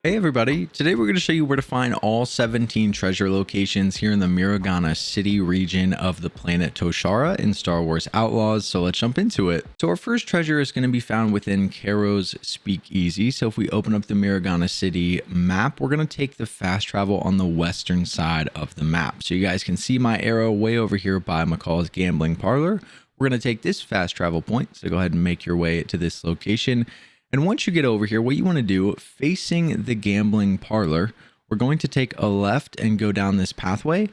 Hey everybody, today we're going to show you where to find all 17 treasure locations here in the Mirogana City region of the planet Toshara in Star Wars Outlaws, so let's jump into it. So our first treasure is going to be found within Kerro's Speakeasy. So if we open up the Mirogana City map, we're going to take the fast travel on the western side of the map. So you guys can see my arrow way over here by McCall's Gambling Parlor. We're going to take this fast travel point, so go ahead and make your way to this location. And once you get over here, what you want to do, facing the gambling parlor, we're going to take a left and go down this pathway.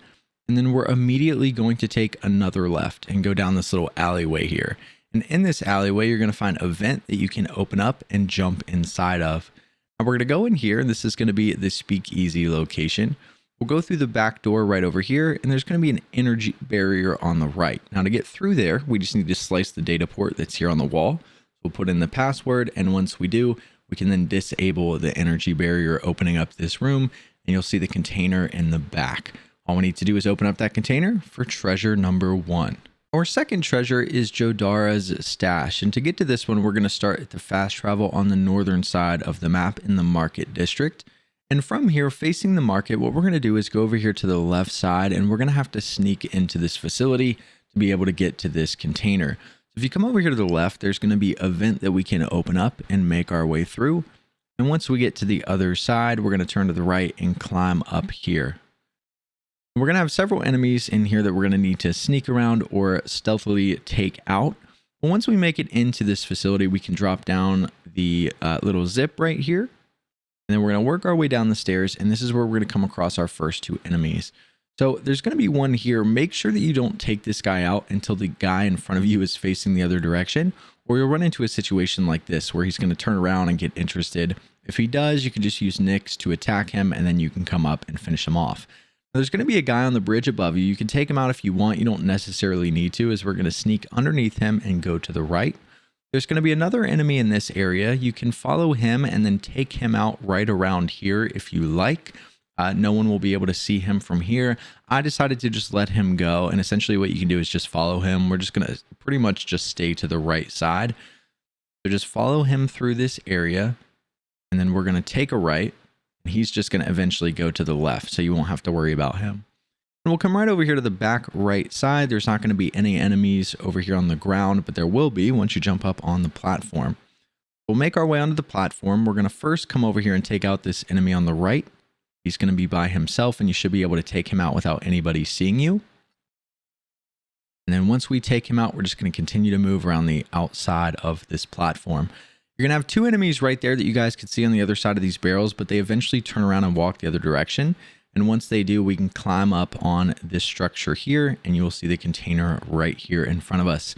And then we're immediately going to take another left and go down this little alleyway here. And in this alleyway, you're going to find a vent that you can open up and jump inside of. Now we're going to go in here, and this is going to be the Speakeasy location. We'll go through the back door right over here, and there's going to be an energy barrier on the right. Now to get through there, we just need to slice the data port that's here on the wall. We'll put in the password, and once we do, we can then disable the energy barrier, opening up this room, and you'll see the container in the back. All we need to do is open up that container for treasure number 1. Our second treasure is Jodara's stash, and to get to this one, we're going to start at the fast travel on the northern side of the map in the market district. And from here, facing the market, what we're going to do is go over here to the left side, and we're going to have to sneak into this facility to be able to get to this container. If you come over here to the left, there's going to be a vent that we can open up and make our way through. And once we get to the other side, we're going to turn to the right and climb up here. We're going to have several enemies in here that we're going to need to sneak around or stealthily take out. But once we make it into this facility, we can drop down the little zip right here. And then we're going to work our way down the stairs. And this is where we're going to come across our first 2 enemies. So there's going to be one here. Make sure that you don't take this guy out until the guy in front of you is facing the other direction, or you'll run into a situation like this where he's going to turn around and get interested. If he does, you can just use Nyx to attack him, and then you can come up and finish him off. Now, there's going to be a guy on the bridge above you. You can take him out if you want. You don't necessarily need to, as we're going to sneak underneath him and go to the right. There's going to be another enemy in this area. You can follow him and then take him out right around here if you like. No one will be able to see him from here. I decided to just let him go. And essentially what you can do is just follow him. We're just going to pretty much just stay to the right side. So just follow him through this area. And then we're going to take a right. And he's just going to eventually go to the left. So you won't have to worry about him. And we'll come right over here to the back right side. There's not going to be any enemies over here on the ground, but there will be once you jump up on the platform. We'll make our way onto the platform. We're going to first come over here and take out this enemy on the right. He's going to be by himself, and you should be able to take him out without anybody seeing you. And then once we take him out, we're just going to continue to move around the outside of this platform. You're going to have 2 enemies right there that you guys can see on the other side of these barrels, but they eventually turn around and walk the other direction. And once they do, we can climb up on this structure here, and you will see the container right here in front of us.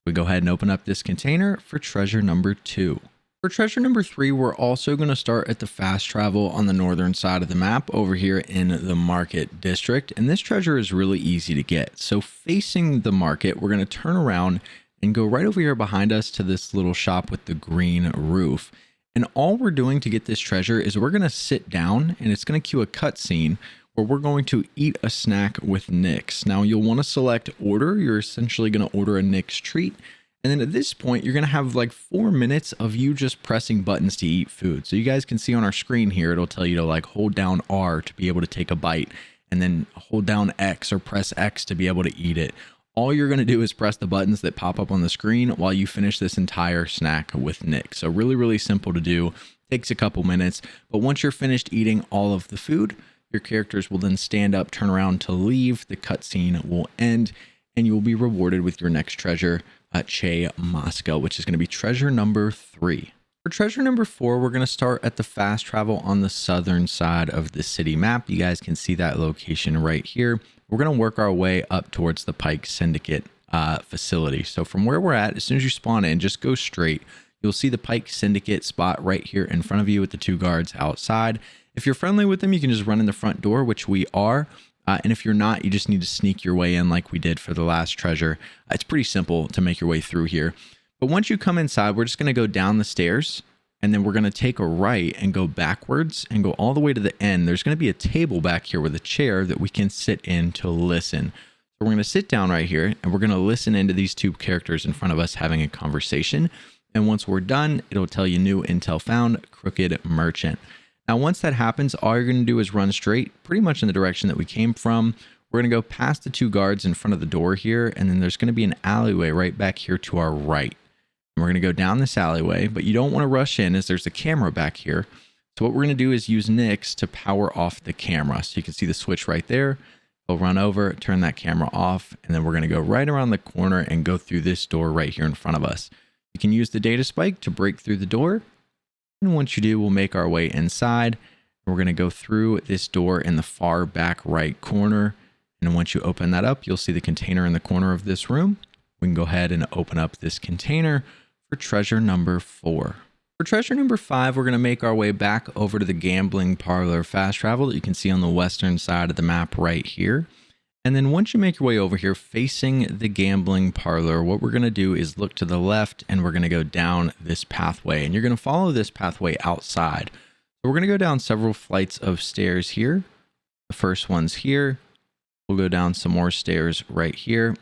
We go ahead and open up this container for treasure number 2. For treasure number 3, we're also going to start at the fast travel on the northern side of the map over here in the market district. And this treasure is really easy to get. So facing the market, we're going to turn around and go right over here behind us to this little shop with the green roof. And all we're doing to get this treasure is we're going to sit down, and it's going to cue a cutscene where we're going to eat a snack with Nyx. Now you'll want to select order. You're essentially going to order a Nyx treat. And then at this point, you're going to have like 4 minutes of you just pressing buttons to eat food. So you guys can see on our screen here, it'll tell you to like hold down R to be able to take a bite, and then hold down X or press X to be able to eat it. All you're going to do is press the buttons that pop up on the screen while you finish this entire snack with Nyx. So really, really simple to do. Takes a couple minutes. But once you're finished eating all of the food, your characters will then stand up, turn around to leave. The cutscene will end, and you will be rewarded with your next treasure, Che Mosska, which is going to be treasure number 3. For treasure number 4, we're going to start at the fast travel on the southern side of the city map. You guys can see that location right here. We're going to work our way up towards the Pyke Syndicate facility. So from where we're at, as soon as you spawn in, just go straight. You'll see the Pyke Syndicate spot right here in front of you with the 2 guards outside. If you're friendly with them, you can just run in the front door, which we are. And if you're not, you just need to sneak your way in like we did for the last treasure. It's pretty simple to make your way through here. But once you come inside, we're just going to go down the stairs, and then we're going to take a right and go backwards and go all the way to the end. There's going to be a table back here with a chair that we can sit in to listen. So we're going to sit down right here, and we're going to listen into these 2 characters in front of us having a conversation. And once we're done, it'll tell you new intel found, crooked merchant. Now, once that happens, all you're going to do is run straight, pretty much in the direction that we came from. We're going to go past the 2 guards in front of the door here, and then there's going to be an alleyway right back here to our right. And we're going to go down this alleyway, but you don't want to rush in as there's a camera back here. So what we're going to do is use Nyx to power off the camera. So you can see the switch right there. We'll run over, turn that camera off, and then we're going to go right around the corner and go through this door right here in front of us. You can use the data spike to break through the door. And once you do, we'll make our way inside. We're going to go through this door in the far back right corner. And once you open that up, you'll see the container in the corner of this room. We can go ahead and open up this container for treasure number 4. For treasure number 5, we're going to make our way back over to the gambling parlor fast travel that you can see on the western side of the map right here. And then once you make your way over here facing the gambling parlor, what we're going to do is look to the left and we're going to go down this pathway. And you're going to follow this pathway outside. So we're going to go down several flights of stairs here. The first one's here. We'll go down some more stairs right here.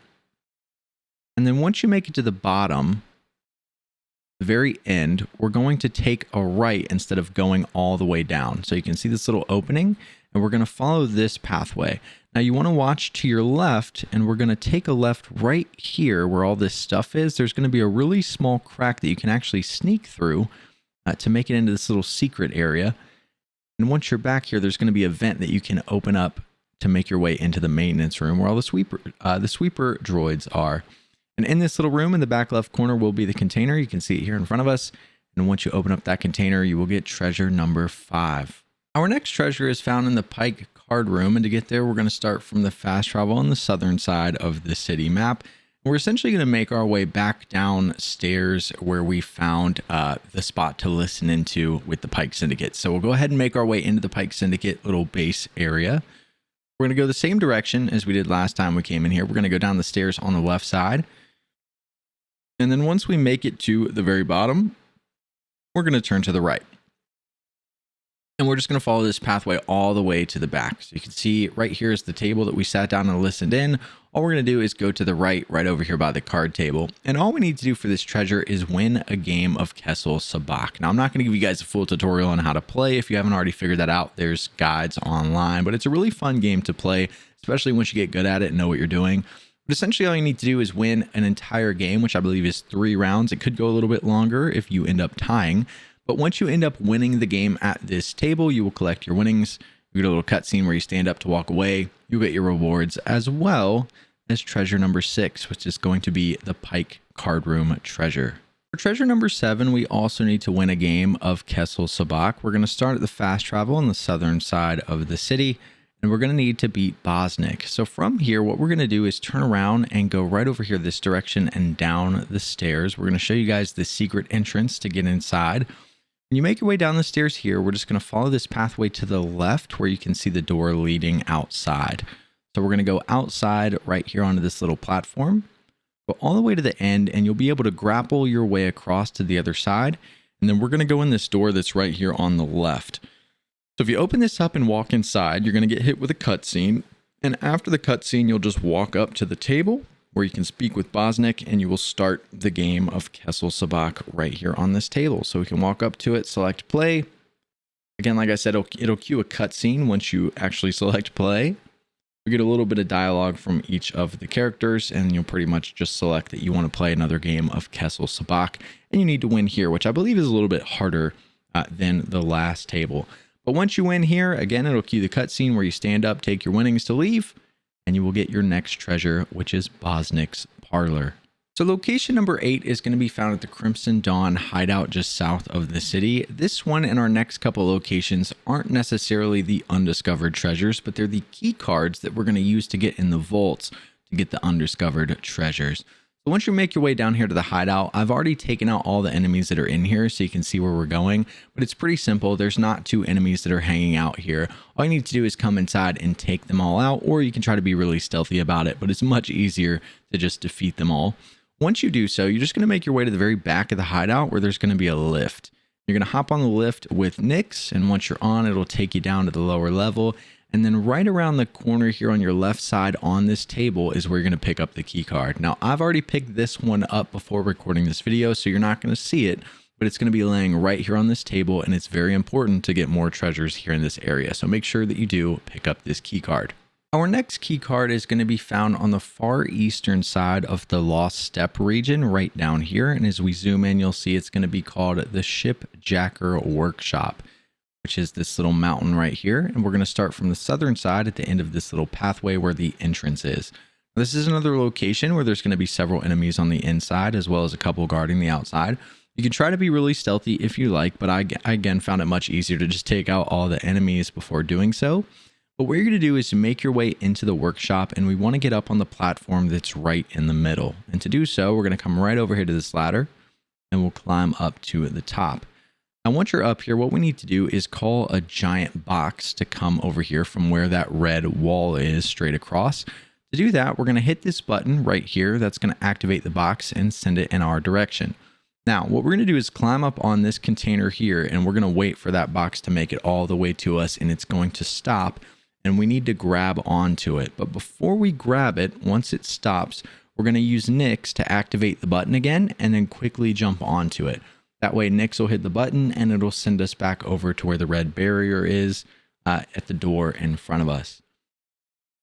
And then once you make it to the bottom, the very end, we're going to take a right instead of going all the way down. So you can see this little opening, and we're going to follow this pathway. Now you want to watch to your left, and we're going to take a left right here where all this stuff is. There's going to be a really small crack that you can actually sneak through to make it into this little secret area. And once you're back here, there's going to be a vent that you can open up to make your way into the maintenance room where all the sweeper droids are. And in this little room in the back left corner will be the container. You can see it here in front of us. And once you open up that container, you will get treasure number 5. Our next treasure is found in the Pyke Cardroom. And to get there, we're going to start from the fast travel on the southern side of the city map. We're essentially going to make our way back downstairs where we found the spot to listen into with the Pyke Syndicate. So we'll go ahead and make our way into the Pyke Syndicate little base area. We're going to go the same direction as we did last time we came in here. We're going to go down the stairs on the left side. And then once we make it to the very bottom, we're going to turn to the right. And we're just going to follow this pathway all the way to the back. So you can see right here is the table that we sat down and listened in. All we're going to do is go to the right over here by the card table. And all we need to do for this treasure is win a game of Kessel Sabak. Now, I'm not going to give you guys a full tutorial on how to play. If you haven't already figured that out, there's guides online. But it's a really fun game to play, especially once you get good at it and know what you're doing. But essentially all you need to do is win an entire game, which I believe is 3 rounds. It could go a little bit longer if you end up tying. But once you end up winning the game at this table, you will collect your winnings. You get a little cutscene where you stand up to walk away. You get your rewards as well as treasure number 6, which is going to be the Pyke Cardroom treasure. For treasure number 7, we also need to win a game of Kessel Sabak. We're going to start at the fast travel on the southern side of the city. And we're going to need to beat Bosnok. So from here, what we're going to do is turn around and go right over here this direction and down the stairs. We're going to show you guys the secret entrance to get inside. When you make your way down the stairs here, we're just going to follow this pathway to the left where you can see the door leading outside. So we're going to go outside right here onto this little platform, go all the way to the end, and you'll be able to grapple your way across to the other side. And then we're going to go in this door that's right here on the left. So if you open this up and walk inside, you're going to get hit with a cutscene. And after the cutscene, you'll just walk up to the table where you can speak with Bosnok, and you will start the game of Kessel Sabak right here on this table. So we can walk up to it, select play. Again, like I said, it'll cue a cutscene once you actually select play. You get a little bit of dialogue from each of the characters, and you'll pretty much just select that you want to play another game of Kessel Sabak, and you need to win here, which I believe is a little bit harder than the last table. But once you win here, again, it'll cue the cutscene where you stand up, take your winnings to leave, and you will get your next treasure, which is Bosnok's Parlor. So location number 8 is going to be found at the Crimson Dawn hideout just south of the city. This one and our next couple locations aren't necessarily the undiscovered treasures, but they're the key cards that we're going to use to get in the vaults to get the undiscovered treasures. So once you make your way down here to the hideout, I've already taken out all the enemies that are in here so you can see where we're going, but it's pretty simple. There's not 2 enemies that are hanging out here. All you need to do is come inside and take them all out, or you can try to be really stealthy about it, but it's much easier to just defeat them all. Once you do so, you're just going to make your way to the very back of the hideout where there's going to be a lift. You're going to hop on the lift with Nyx, and once you're on, it'll take you down to the lower level. And then right around the corner here on your left side on this table is where you're going to pick up the key card. Now, I've already picked this one up before recording this video, so you're not going to see it. but it's going to be laying right here on this table, and it's very important to get more treasures here in this area. So make sure that you do pick up this key card. Our next key card is going to be found on the far eastern side of the Lost Steppe region, right down here. And as we zoom in, you'll see it's going to be called the Shipjacker Workshop, which is this little mountain right here. And we're going to start from the southern side at the end of this little pathway where the entrance is. This is another location where there's going to be several enemies on the inside, as well as a couple guarding the outside. You can try to be really stealthy if you like, but I again found it much easier to just take out all the enemies before doing so. But what you're going to do is make your way into the workshop, and we want to get up on the platform that's right in the middle. And to do so, we're going to come right over here to this ladder, and we'll climb up to the top. Now, once you're up here, what we need to do is call a giant box to come over here from where that red wall is straight across. To do that, we're going to hit this button right here. That's going to activate the box and send it in our direction. Now, what we're going to do is climb up on this container here, and we're going to wait for that box to make it all the way to us, and it's going to stop, and we need to grab onto it. But before we grab it, once it stops, we're going to use Nyx to activate the button again, and then quickly jump onto it. That way, Nyx will hit the button, and it'll send us back over to where the red barrier is at the door in front of us.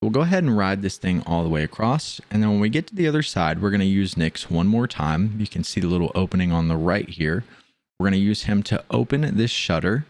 We'll go ahead and ride this thing all the way across, and then when we get to the other side, we're going to use Nyx one more time. You can see the little opening on the right here. We're going to use him to open this shutter,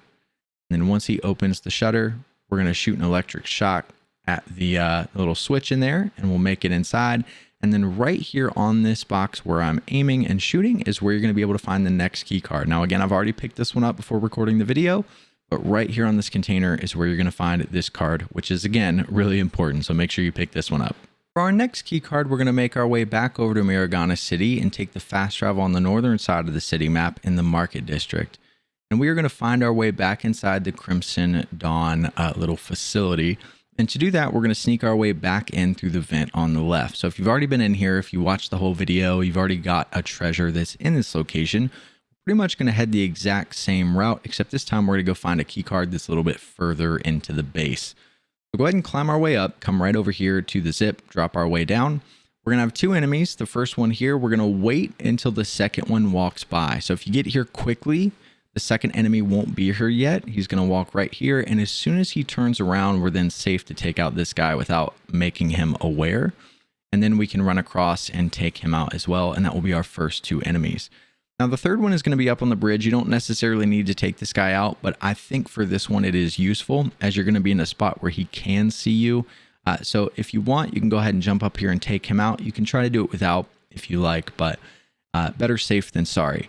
and then once he opens the shutter, we're going to shoot an electric shock at the little switch in there, and we'll make it inside. And then right here on this box where I'm aiming and shooting is where you're going to be able to find the next key card. Now, again, I've already picked this one up before recording the video, but right here on this container is where you're going to find this card, which is, again, really important. So make sure you pick this one up. For our next key card, we're going to make our way back over to Mirogana City and take the fast travel on the northern side of the city map in the Market District. And we are going to find our way back inside the Crimson Dawn little facility. And to do that, we're going to sneak our way back in through the vent on the left. So if you've already been in here, if you watched the whole video, you've already got a treasure that's in this location. Pretty much going to head the exact same route, except this time we're going to go find a key card that's a little bit further into the base. So go ahead and climb our way up, come right over here to the zip, drop our way down. We're going to have two enemies. The first one here, we're going to wait until the second one walks by. So if you get here quickly, the second enemy won't be here yet. He's going to walk right here, and as soon as he turns around, we're then safe to take out this guy without making him aware. And then we can run across and take him out as well, and that will be our first two enemies. Now, the third one is going to be up on the bridge. You don't necessarily need to take this guy out, but I think for this one it is useful as you're going to be in a spot where he can see you. So if you want, you can go ahead and jump up here and take him out. You can try to do it without if you like, but better safe than sorry.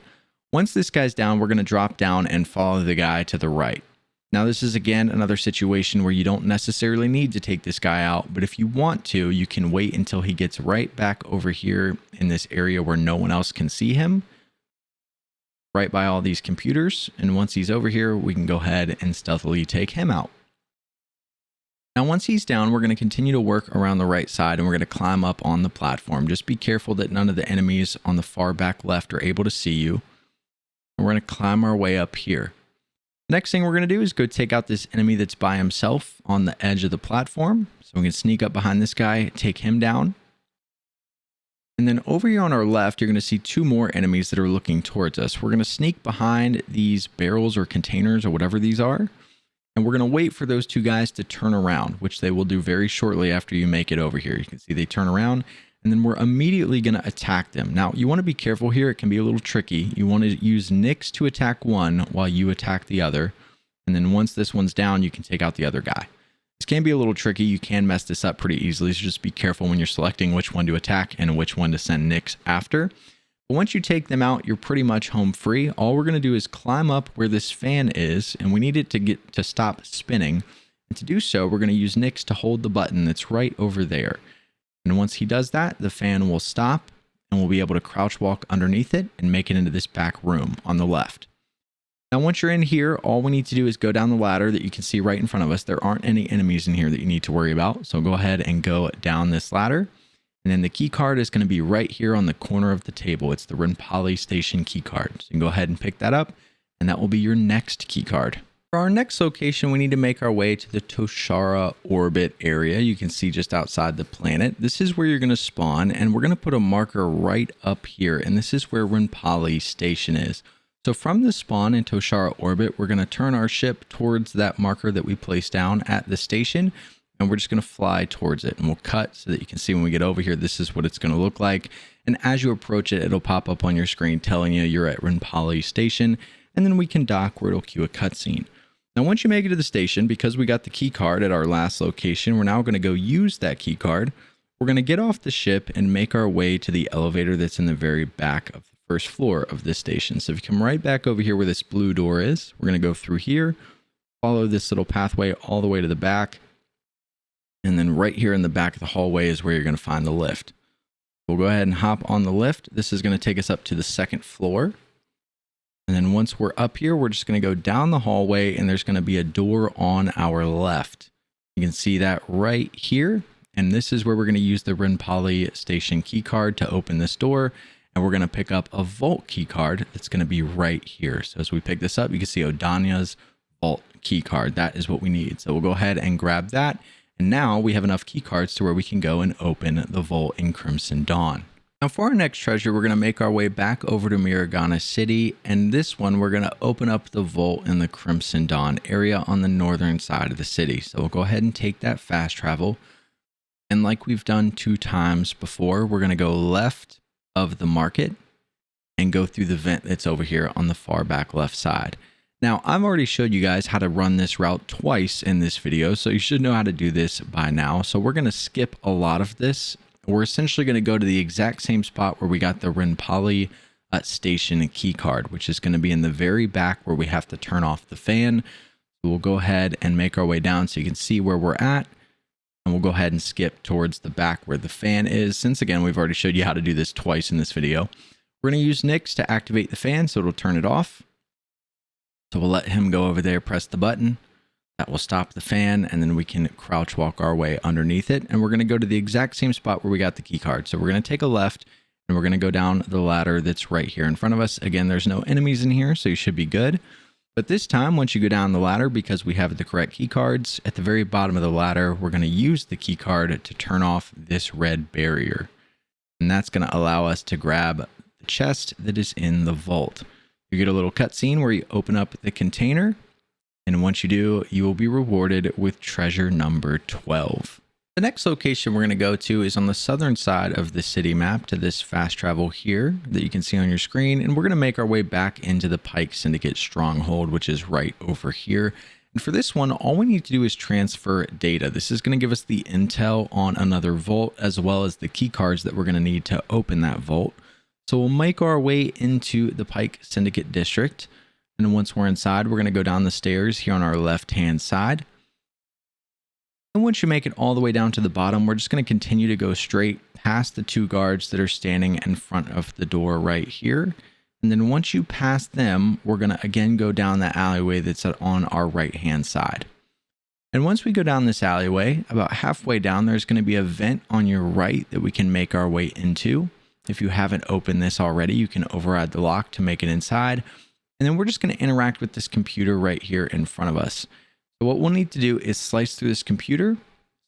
Once this guy's down, we're going to drop down and follow the guy to the right. Now, this is, again, another situation where you don't necessarily need to take this guy out, but if you want to, you can wait until he gets right back over here in this area where no one else can see him, right by all these computers, and once he's over here, we can go ahead and stealthily take him out. Now, once he's down, we're going to continue to work around the right side, and we're going to climb up on the platform. Just be careful that none of the enemies on the far back left are able to see you. And we're going to climb our way up here. The next thing we're going to do is go take out this enemy that's by himself on the edge of the platform. So we can sneak up behind this guy, take him down. And then over here on our left, you're going to see two more enemies that are looking towards us. We're going to sneak behind these barrels or containers or whatever these are. And we're going to wait for those two guys to turn around, which they will do very shortly after you make it over here. You can see they turn around, and then we're immediately going to attack them. Now, you want to be careful here. It can be a little tricky. You want to use Nyx to attack one while you attack the other. And then once this one's down, you can take out the other guy. This can be a little tricky. You can mess this up pretty easily, so just be careful when you're selecting which one to attack and which one to send Nyx after. But once you take them out, you're pretty much home free. All we're going to do is climb up where this fan is, and we need it to get to stop spinning. And to do so, we're going to use Nyx to hold the button that's right over there. And once he does that, the fan will stop, and we'll be able to crouch walk underneath it and make it into this back room on the left. Now, once you're in here, all we need to do is go down the ladder that you can see right in front of us. There aren't any enemies in here that you need to worry about. So go ahead and go down this ladder. And then the key card is going to be right here on the corner of the table. It's the Renpalli station key card. So you can go ahead and pick that up, and that will be your next key card. For our next location, we need to make our way to the Toshara orbit area. You can see just outside the planet. This is where you're going to spawn, and we're going to put a marker right up here. And this is where Renpalli station is. So from the spawn in Toshara orbit, we're going to turn our ship towards that marker that we placed down at the station, and we're just going to fly towards it, and we'll cut so that you can see when we get over here, this is what it's going to look like. And as you approach it, it'll pop up on your screen telling you you're at Renpalli station, and then we can dock where it'll cue a cutscene. Now, once you make it to the station, because we got the key card at our last location, we're now going to go use that key card. We're going to get off the ship and make our way to the elevator that's in the very back of the first floor of this station. So if you come right back over here where this blue door is, we're going to go through here, follow this little pathway all the way to the back. And then right here in the back of the hallway is where you're going to find the lift. We'll go ahead and hop on the lift. This is going to take us up to the second floor. And then once we're up here, we're just going to go down the hallway, and there's going to be a door on our left. You can see that right here. And this is where we're going to use the Renpalli station key card to open this door. And we're going to pick up a vault key card that's going to be right here. So as we pick this up, you can see Odana's vault key card. That is what we need. So we'll go ahead and grab that. And now we have enough key cards to where we can go and open the vault in Crimson Dawn. Now for our next treasure, we're going to make our way back over to Mirogana City. And this one, we're going to open up the vault in the Crimson Dawn area on the northern side of the city. So we'll go ahead and take that fast travel. And like we've done 2 times before, we're going to go left of the market and go through the vent that's over here on the far back left side. Now, I've already showed you guys how to run this route twice in this video, so you should know how to do this by now. So we're going to skip a lot of this. We're essentially going to go to the exact same spot where we got the Renpalli station key card, which is going to be in the very back where we have to turn off the fan. So we'll go ahead and make our way down so you can see where we're at. And we'll go ahead and skip towards the back where the fan is. Since again, we've already showed you how to do this twice in this video. We're going to use Nyx to activate the fan, so it'll turn it off. So we'll let him go over there, press the button. That will stop the fan, and then we can crouch walk our way underneath it. And we're going to go to the exact same spot where we got the key card. So we're going to take a left, and we're going to go down the ladder that's right here in front of us. Again, there's no enemies in here, so you should be good. But this time, once you go down the ladder, because we have the correct key cards, at the very bottom of the ladder, we're going to use the key card to turn off this red barrier. And that's going to allow us to grab the chest that is in the vault. You get a little cutscene where you open up the container. And once you do, you will be rewarded with treasure number 12. The next location we're going to go to is on the southern side of the city map to this fast travel here that you can see on your screen. And we're going to make our way back into the Pyke Syndicate stronghold, which is right over here. And for this one, all we need to do is transfer data. This is going to give us the intel on another vault, as well as the key cards that we're going to need to open that vault. So we'll make our way into the Pyke Syndicate district. And once we're inside, we're going to go down the stairs here on our left-hand side. And once you make it all the way down to the bottom, we're just going to continue to go straight past the 2 guards that are standing in front of the door right here. And then once you pass them, we're going to again go down the alleyway that's on our right-hand side. And once we go down this alleyway, about halfway down, there's going to be a vent on your right that we can make our way into. If you haven't opened this already, you can override the lock to make it inside. And then we're just going to interact with this computer right here in front of us. So what we'll need to do is slice through this computer.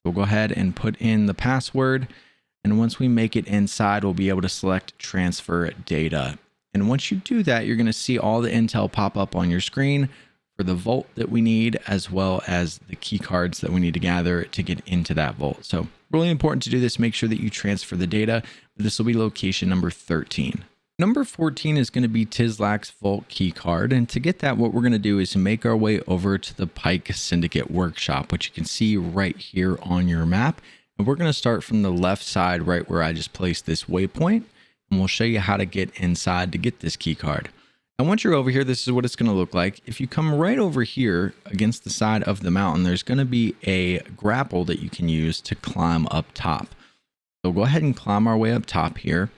We'll go ahead and put in the password. And once we make it inside, we'll be able to select transfer data. And once you do that, you're going to see all the intel pop up on your screen for the vault that we need, as well as the key cards that we need to gather to get into that vault. So really important to do this. Make sure that you transfer the data. This will be location number 13. Number 14 is going to be Tizlak's vault key card. And to get that, what we're going to do is make our way over to the Pyke Syndicate workshop, which you can see right here on your map. And we're going to start from the left side, right where I just placed this waypoint. And we'll show you how to get inside to get this key card. And once you're over here, this is what it's going to look like. If you come right over here against the side of the mountain, there's going to be a grapple that you can use to climb up top. So go ahead and climb our way up top here.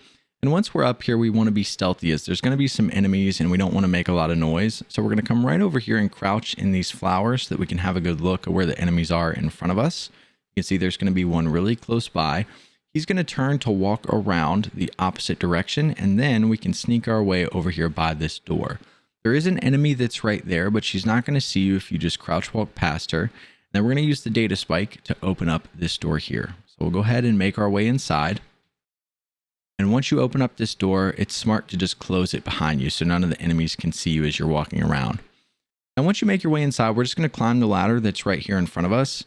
And once we're up here, we want to be stealthy, as there's going to be some enemies and we don't want to make a lot of noise. So we're going to come right over here and crouch in these flowers so that we can have a good look at where the enemies are in front of us. You can see there's going to be one really close by. He's going to turn to walk around the opposite direction, and then we can sneak our way over here by this door. There is an enemy that's right there, but she's not going to see you if you just crouch walk past her. Then we're going to use the data spike to open up this door here. So we'll go ahead and make our way inside. And once you open up this door, it's smart to just close it behind you so none of the enemies can see you as you're walking around. And once you make your way inside, we're just going to climb the ladder that's right here in front of us.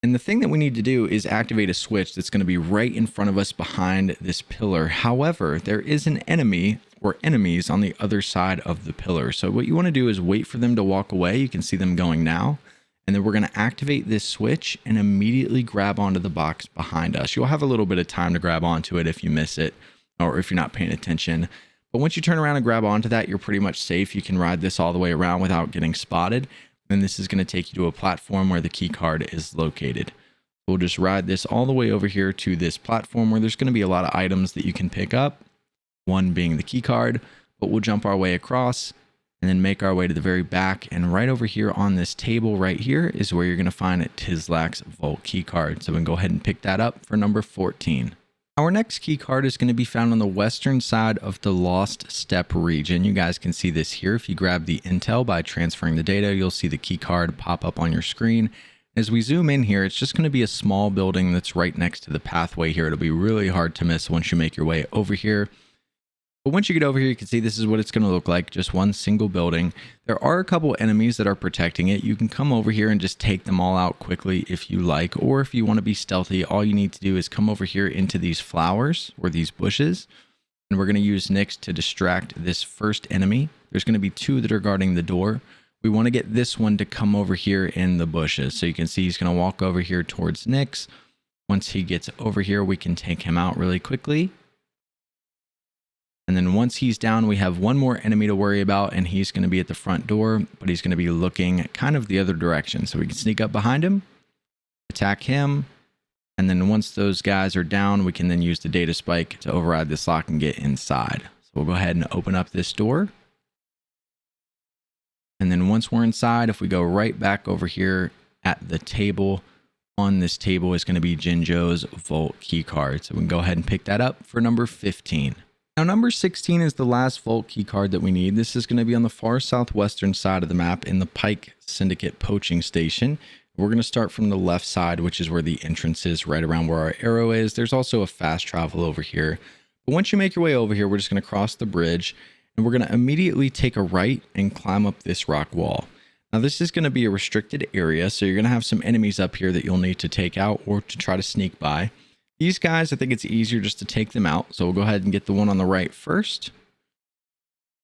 And the thing that we need to do is activate a switch that's going to be right in front of us behind this pillar. However, there is an enemy or enemies on the other side of the pillar. So what you want to do is wait for them to walk away. You can see them going now. And then we're going to activate this switch and immediately grab onto the box behind us. You'll have a little bit of time to grab onto it if you miss it or if you're not paying attention. But once you turn around and grab onto that, you're pretty much safe. You can ride this all the way around without getting spotted. And this is going to take you to a platform where the key card is located. We'll just ride this all the way over here to this platform where there's going to be a lot of items that you can pick up. One being the key card, but we'll jump our way across and then make our way to the very back. And right over here on this table right here is where you're going to find Tizlak's vault key card. So we can go ahead and pick that up for number 14. Our next key card is going to be found on the western side of the Lost Steppe region. You guys can see this here. If you grab the intel by transferring the data, you'll see the key card pop up on your screen. As we zoom in here, it's just going to be a small building that's right next to the pathway here. It'll be really hard to miss once you make your way over here. But once you get over here, you can see this is what it's going to look like, just one single building. There are a couple enemies that are protecting it. You can come over here and just take them all out quickly if you like, or if you want to be stealthy, all you need to do is come over here into these flowers or these bushes, and we're going to use Nyx to distract this first enemy. There's going to be two that are guarding the door. We want to get this one to come over here in the bushes. So you can see he's going to walk over here towards Nyx. Once he gets over here, we can take him out really quickly. And then once he's down, we have one more enemy to worry about, and he's going to be at the front door, but he's going to be looking kind of the other direction. So we can sneak up behind him, attack him, and then once those guys are down, we can then use the data spike to override this lock and get inside. So we'll go ahead and open up this door. And then once we're inside, if we go right back over here at the table, on this table is going to be Jinnjo's vault key card. So we can go ahead and pick that up for number 15. Now, number 16 is the last vault key card that we need. This is going to be on the far southwestern side of the map in the Pyke Syndicate poaching station. We're going to start from the left side, which is where the entrance is, right around where our arrow is. There's also a fast travel over here. But once you make your way over here, we're just going to cross the bridge, and we're going to immediately take a right and climb up this rock wall. Now, this is going to be a restricted area, so you're going to have some enemies up here that you'll need to take out or to try to sneak by. These guys, I think it's easier just to take them out. So we'll go ahead and get the one on the right first.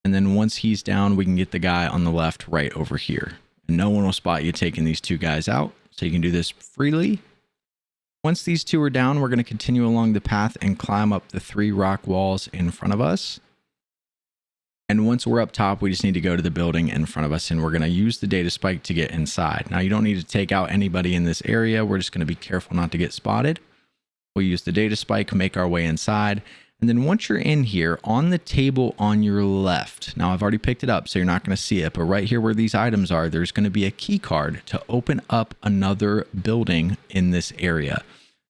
And then once he's down, we can get the guy on the left right over here. And no one will spot you taking these two guys out. So you can do this freely. Once these two are down, we're going to continue along the path and climb up the 3 rock walls in front of us. And once we're up top, we just need to go to the building in front of us, and we're going to use the data spike to get inside. Now, you don't need to take out anybody in this area. We're just going to be careful not to get spotted. We'll use the data spike, make our way inside. And then once you're in here, on the table on your left, now I've already picked it up, so you're not going to see it, but right here where these items are, there's going to be a key card to open up another building in this area.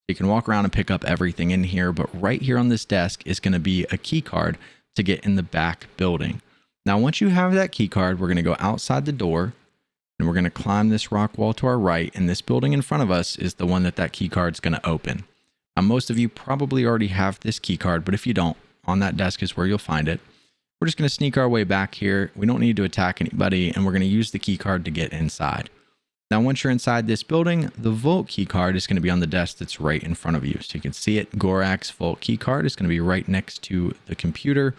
You can walk around and pick up everything in here, but right here on this desk is going to be a key card to get in the back building. Now, once you have that key card, we're going to go outside the door, and we're going to climb this rock wall to our right, and this building in front of us is the one that key card's going to open. Now, most of you probably already have this key card, but if you don't, on that desk is where you'll find it. We're just going to sneak our way back here. We don't need to attack anybody, and we're going to use the key card to get inside. Now, once you're inside this building, the vault key card is going to be on the desk that's right in front of you. So you can see it. Gorak's vault key card is going to be right next to the computer.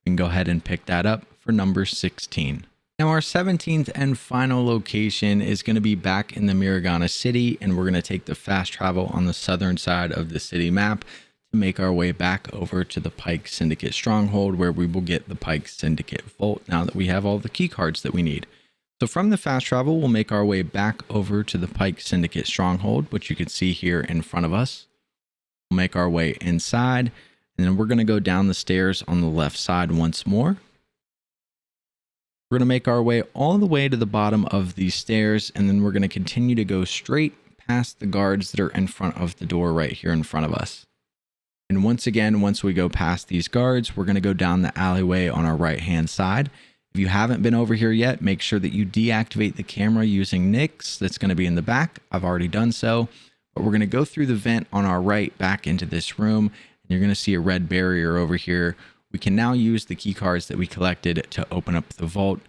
We can go ahead and pick that up for number 16. Now, our 17th and final location is going to be back in the Mirogana City, and we're going to take the fast travel on the southern side of the city map to make our way back over to the Pyke Syndicate stronghold, where we will get the Pyke Syndicate vault now that we have all the key cards that we need. So from the fast travel, we'll make our way back over to the Pyke Syndicate stronghold, which you can see here in front of us. We'll make our way inside, and then we're going to go down the stairs on the left side once more. We're going to make our way all the way to the bottom of these stairs, and then we're going to continue to go straight past the guards that are in front of the door right here in front of us. And once again, once we go past these guards, we're going to go down the alleyway on our right-hand side. If you haven't been over here yet, make sure that you deactivate the camera using Nyx. That's going to be in the back. I've already done so. But we're going to go through the vent on our right back into this room. You're going to see a red barrier over here. We can now use the key cards that we collected to open up the vault,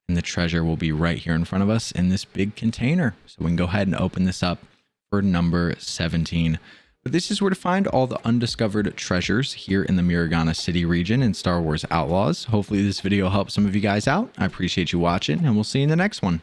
and the treasure will be right here in front of us in this big container. So we can go ahead and open this up for number 17. But this is where to find all the undiscovered treasures here in the Mirogana City region in Star Wars Outlaws. Hopefully this video helped some of you guys out. I appreciate you watching, and we'll see you in the next one.